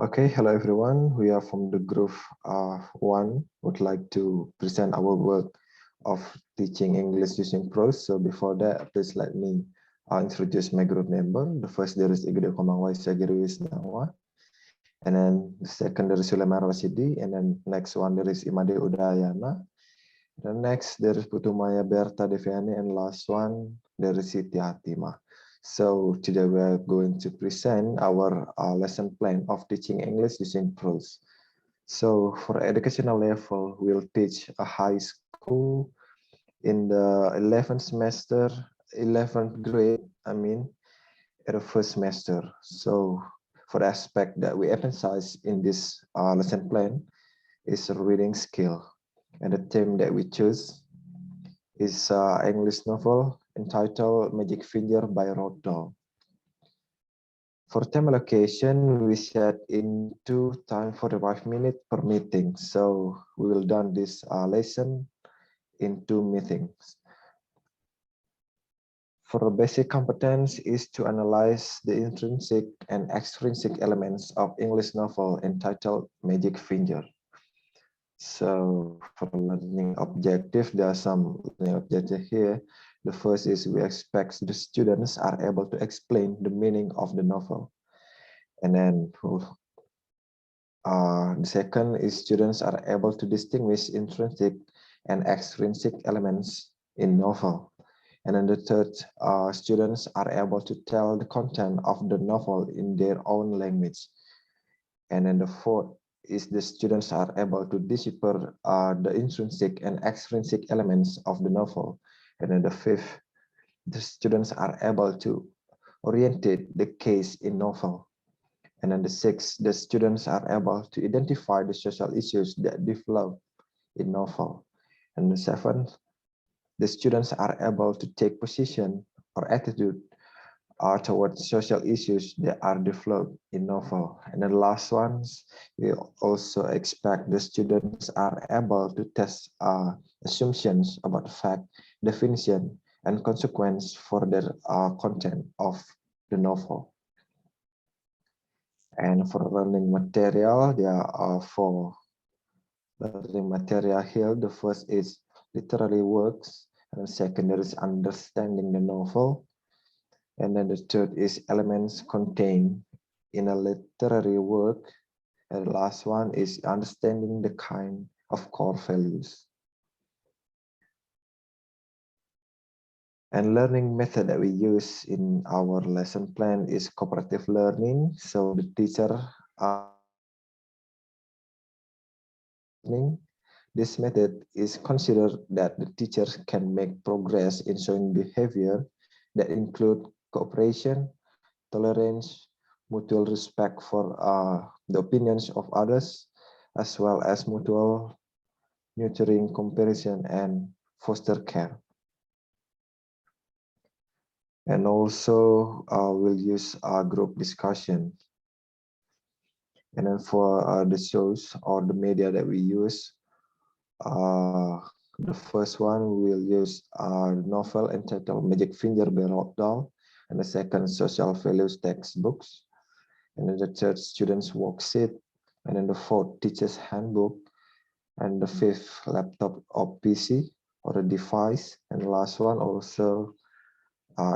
Okay, hello everyone. We are from the group one. Would like to present our work of teaching English using prose. So before that, please let me introduce my group member. The first there is Igede Komangwai Sagiri Wisnawa, and then the second there is Suleman Rashidi, and then next one there is Imade Udayana. The next there is Putumaya Berta Deviani, and last one there is Siti Hatima. So today we are going to present our lesson plan of teaching English using prose. So for educational level, we'll teach a high school in the 11th semester, 11th grade, at the first semester. So for the aspect that we emphasize in this lesson plan is a reading skill. And the theme that we choose is English novel entitled Magic Finger by Roald Dahl. For time allocation, we set into time 45 minutes per meeting. So we will done this lesson in 2 meetings. For a basic competence is to analyze the intrinsic and extrinsic elements of English novel entitled Magic Finger. So for learning objective, there are some learning objectives here. The first is we expect the students are able to explain the meaning of the novel. And then the second is students are able to distinguish intrinsic and extrinsic elements in novel. And then the third, students are able to tell the content of the novel in their own language. And then the fourth is the students are able to decipher the intrinsic and extrinsic elements of the novel. And then the fifth, the students are able to orientate the case in novel. And then the sixth, the students are able to identify the social issues that develop in novel. And the seventh, the students are able to take position or attitude towards social issues that are developed in novel. And the last ones, we also expect the students are able to test assumptions about fact, definition, and consequence for the content of the novel. And for learning material, there are 4 learning material here. The first is literary works, and the second is understanding the novel. And then the third is elements contained in a literary work. And the last one is understanding the kind of core values. And learning method that we use in our lesson plan is cooperative learning. So the teacher this method is considered that the teachers can make progress in showing behavior that include cooperation, tolerance, mutual respect for the opinions of others, as well as mutual nurturing comparison and foster care. And also we'll use group discussion. And then for the shows or the media that we use, the first one we'll use a novel entitled Magic Finger by Roald Dahl, and the second social values textbooks, and then the third students worksheet, and then the fourth teacher's handbook, and the fifth laptop or PC or a device, and the last one also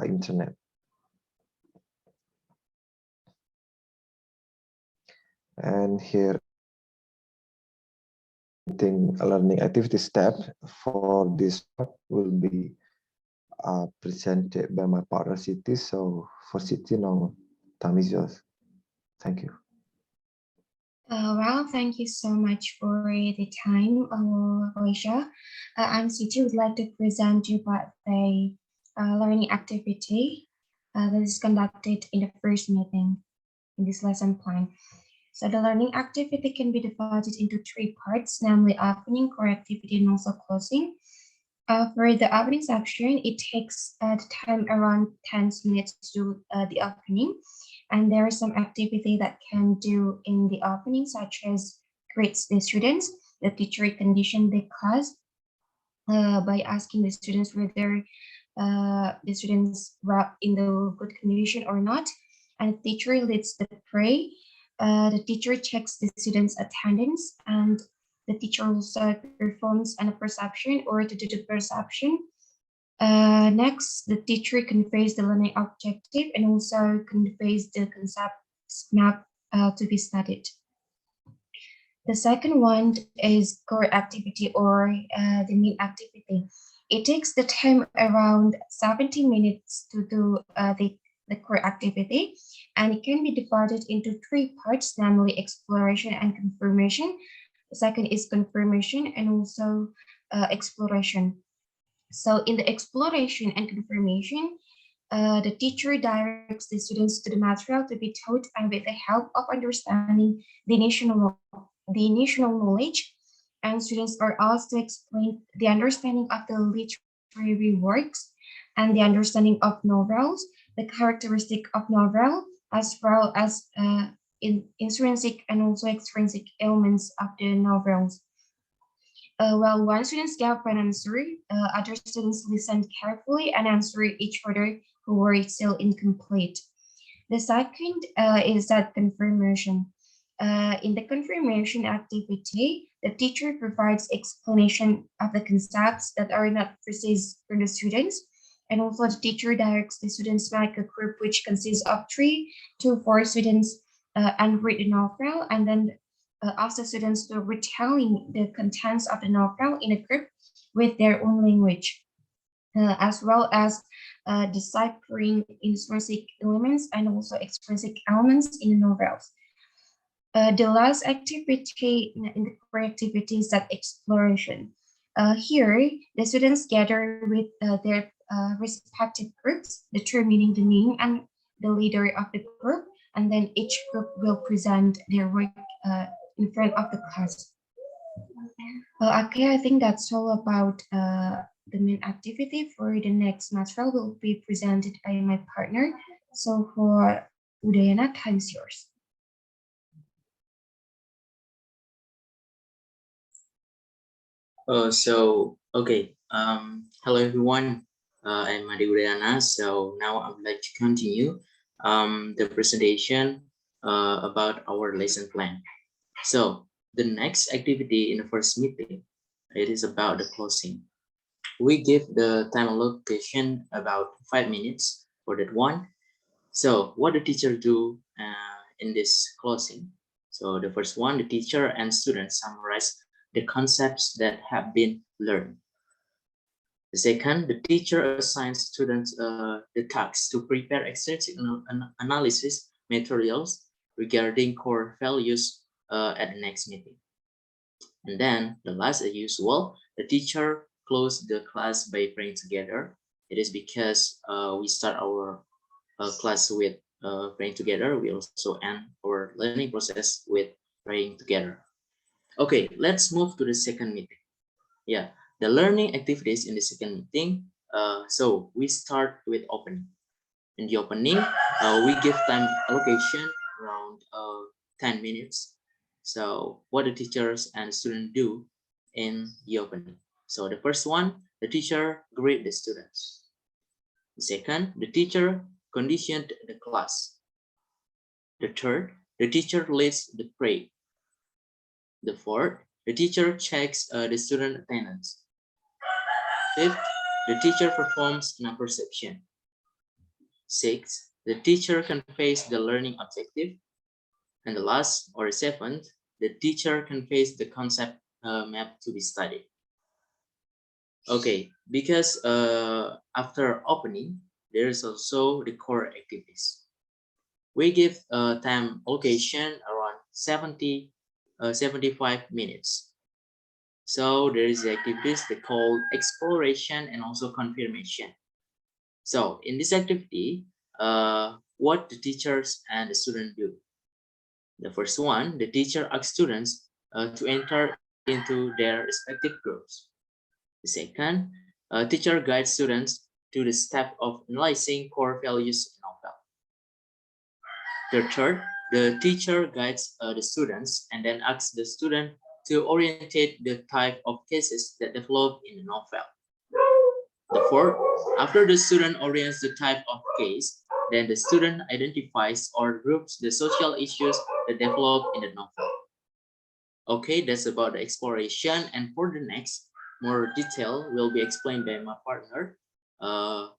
internet. And here learning activity step for this will be presented by my partner Siti. So for Siti now, time is yours. Thank you. Well, thank you so much for the time, Alicia. I'm Siti. Would like to present you about the learning activity that is conducted in the first meeting in this lesson plan. So the learning activity can be divided into 3 parts, namely opening, core activity, and also closing. For the opening section, it takes the time around 10 minutes to do the opening. And there is some activity that can do in the opening, such as grades the students, the teacher condition the class by asking the students whether the students were in the good condition or not. And the teacher leads the prayer The teacher checks the students' attendance, and the teacher also performs an perception or to do the perception. Next, the teacher conveys the learning objective and also conveys the concept map to be studied. The second one is core activity or the main activity. It takes the time around 70 minutes to do the core activity, and it can be divided into three parts, namely exploration and confirmation. The second is confirmation and also exploration. So in the exploration and confirmation, the teacher directs the students to the material to be taught, and with the help of understanding the initial knowledge, and students are asked to explain the understanding of the literary works and the understanding of novels, the characteristic of novel, as well as intrinsic and also extrinsic elements of the novels. While one student gave an answer, other students listened carefully and answered each other who were still incomplete. The second is that confirmation. In the confirmation activity, the teacher provides explanation of the concepts that are not precise for the students, and also the teacher directs the students like a group which consists of 3 to 4 students and read the novel, and then ask the students to retelling the contents of the novel in a group with their own language, as well as deciphering intrinsic elements and also extrinsic elements in the novels. The last activity in the core activity is that exploration. Here, the students gather with their respective groups, determining the name and the leader of the group, and then each group will present their work in front of the class. Okay, I think that's all about the main activity. For the next material will be presented by my partner. So for Udayana, time is yours. Okay. Hello everyone. I'm Madi Udayana. So now I would like to continue the presentation about our lesson plan. So the next activity in the first meeting, it is about the closing. We give the time allocation about 5 minutes for that one. So what the teacher do in this closing? So the first one, the teacher and students summarize the concepts that have been learned. The second, the teacher assigns students the task to prepare extensive analysis materials regarding core values at the next meeting. And then the last, as usual, the teacher closed the class by praying together. It is because we start our class with praying together. We also end our learning process with praying together. Okay, let's move to the second meeting. Yeah, the learning activities in the second meeting. So we start with opening. In the opening, we give time allocation around 10 minutes. So what the teachers and students do in the opening. So the first one, the teacher greet the students. The second, the teacher conditioned the class. The third, the teacher leads the prayer. The fourth, the teacher checks the student attendance. Fifth, the teacher performs an perception. Sixth, the teacher conveys the learning objective. And the last, or seventh, the teacher conveys the concept map to be studied. Okay, because after opening, there is also the core activities. We give time allocation around 75 minutes. So there is the activities they call exploration and also confirmation. So in this activity, what the teachers and the student do. The first one, the teacher asks students to enter into their respective groups. The second, teacher guides students to the step of analyzing core values in novel. The third, the teacher guides the students and then asks the student to orientate the type of cases that develop in the novel. The fourth, after the student orients the type of case, then the student identifies or groups the social issues the developed in the novel. Okay, that's about the exploration, and for the next, more detail will be explained by my partner,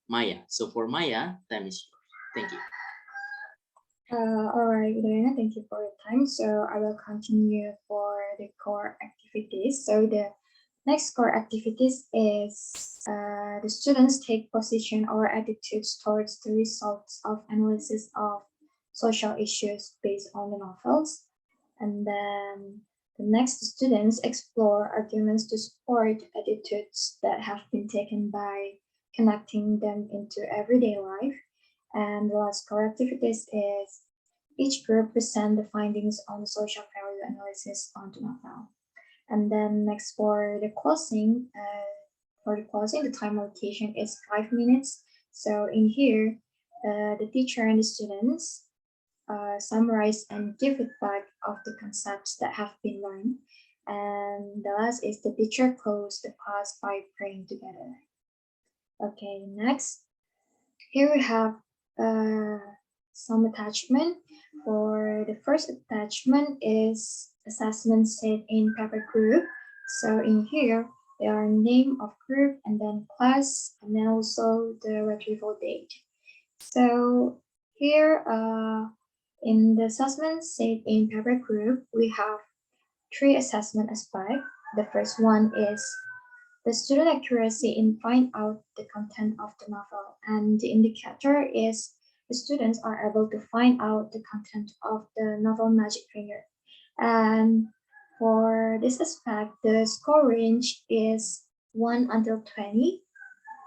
Maya. So for Maya, time is yours. Thank you. All right, Diana, thank you for your time. So I will continue for the core activities. So the next core activities is the students take position or attitudes towards the results of analysis of social issues based on the novels. And then the next, students explore arguments to support attitudes that have been taken by connecting them into everyday life. And the last core activities is each group present the findings on the social value analysis on the novel. And then next for the closing, the time allocation is 5 minutes. So in here, the teacher and the students summarize and give feedback of the concepts that have been learned. And the last is the teacher close the class by praying together. Okay, next. Here we have some attachment. For the first attachment is assessment set in paper group. So in here, there are name of group and then class and then also the retrieval date. So here in the assessment set in paper group, we have 3 assessment aspects. The first one is the student accuracy in find out the content of the novel, and the indicator is the students are able to find out the content of the novel Magic Finger. And for this aspect, the score range is 1 until 20.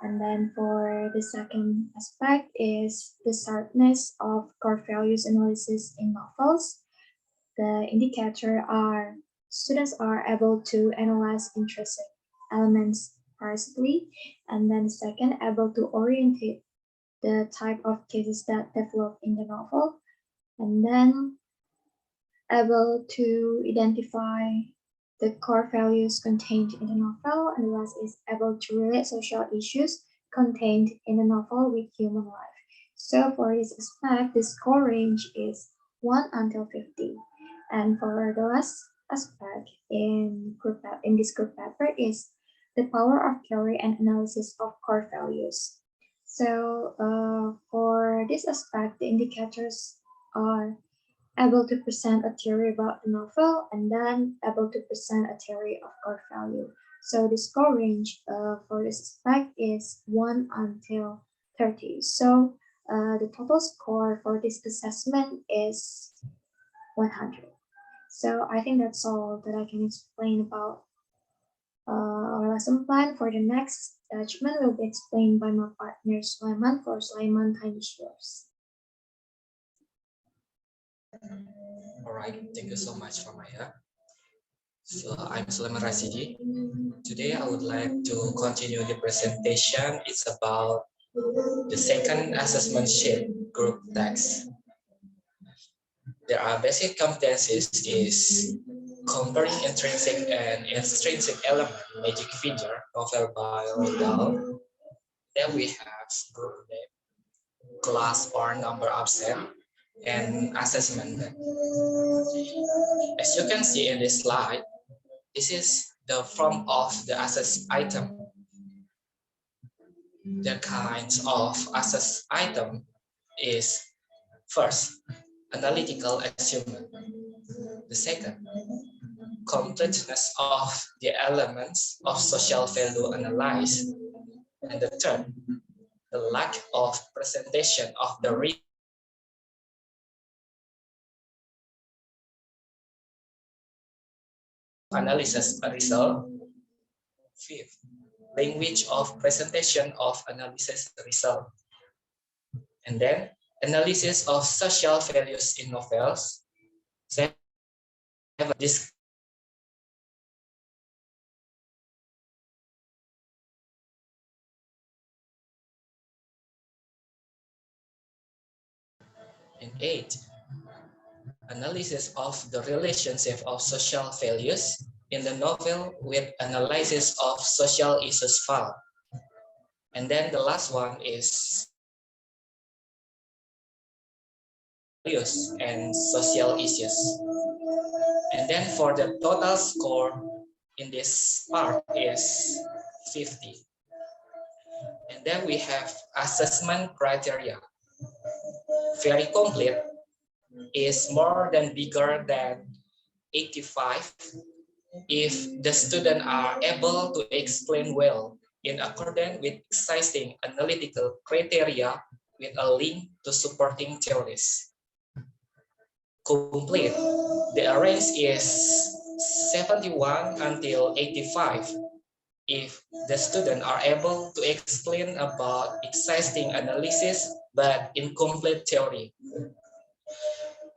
And then for the second aspect is the sharpness of core values analysis in novels. The indicator are students are able to analyze interesting elements precisely, and then second, able to orientate the type of cases that develop in the novel, and then able to identify the core values contained in the novel, and the last is able to relate social issues contained in the novel with human life. So for this aspect, the score range is 1 until 50. And for the last aspect in this group paper is the power of theory and analysis of core values. So for this aspect, the indicators are able to present a theory about the novel and then able to present a theory of core value. So the score range for this aspect is 1 until 30. So the total score for this assessment is 100. So I think that's all that I can explain about our lesson plan. For the next attachment will be explained by my partner Sulaiman. For Sulaiman, time is yours. All right, thank you so much for Maya. So I'm Sulaiman Rasidi. Today I would like to continue the presentation. It's about the second assessment sheet, group text. There are basic competencies is comparing intrinsic and extrinsic element, Magic Finger, novel by Rodal. Then we have group name, class or number of set, and assessment. As you can see in this slide, this is the form of the assess item. The kinds of assess item is first, analytical achievement. The second, completeness of the elements of social value analyzed. And the third, the lack of presentation of the analysis result. Fifth, language of presentation of analysis result. And then analysis of social values in novels. Seven, this and 8, analysis of the relationship of social values in the novel with analysis of social issues found. And then the last one is values and social issues. And then for the total score in this part is 50. And then we have assessment criteria. Very complete is more than bigger than 85 if the students are able to explain well in accordance with existing analytical criteria with a link to supporting theories. Complete, the range is 71 until 85 if the students are able to explain about existing analysis but incomplete theory.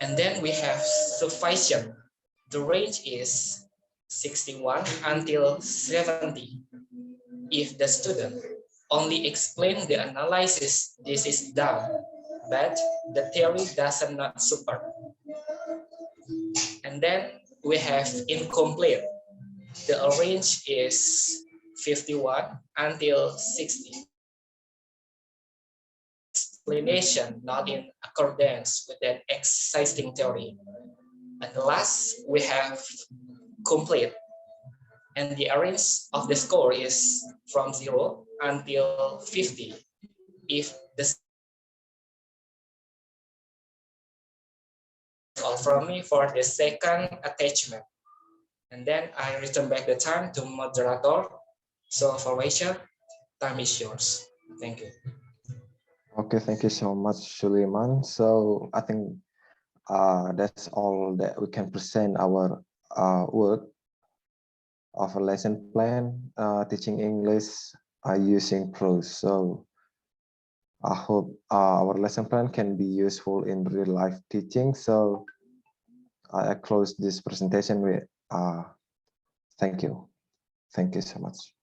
And then we have sufficient. The range is 61 until 70. If the student only explain the analysis, this is done, but the theory does not support. And then we have incomplete. The range is 51 until 60. Explanation not in accordance with an existing theory. And last, we have complete. And the range of the score is from 0 until 50. If the all from me for the second attachment. And then I return back the time to moderator. So for Rachel, time is yours. Thank you. Okay, thank you so much, Suleiman. So I think that's all that we can present our work of a lesson plan teaching English using Prose. So I hope our lesson plan can be useful in real life teaching. So I close this presentation with thank you. Thank you so much.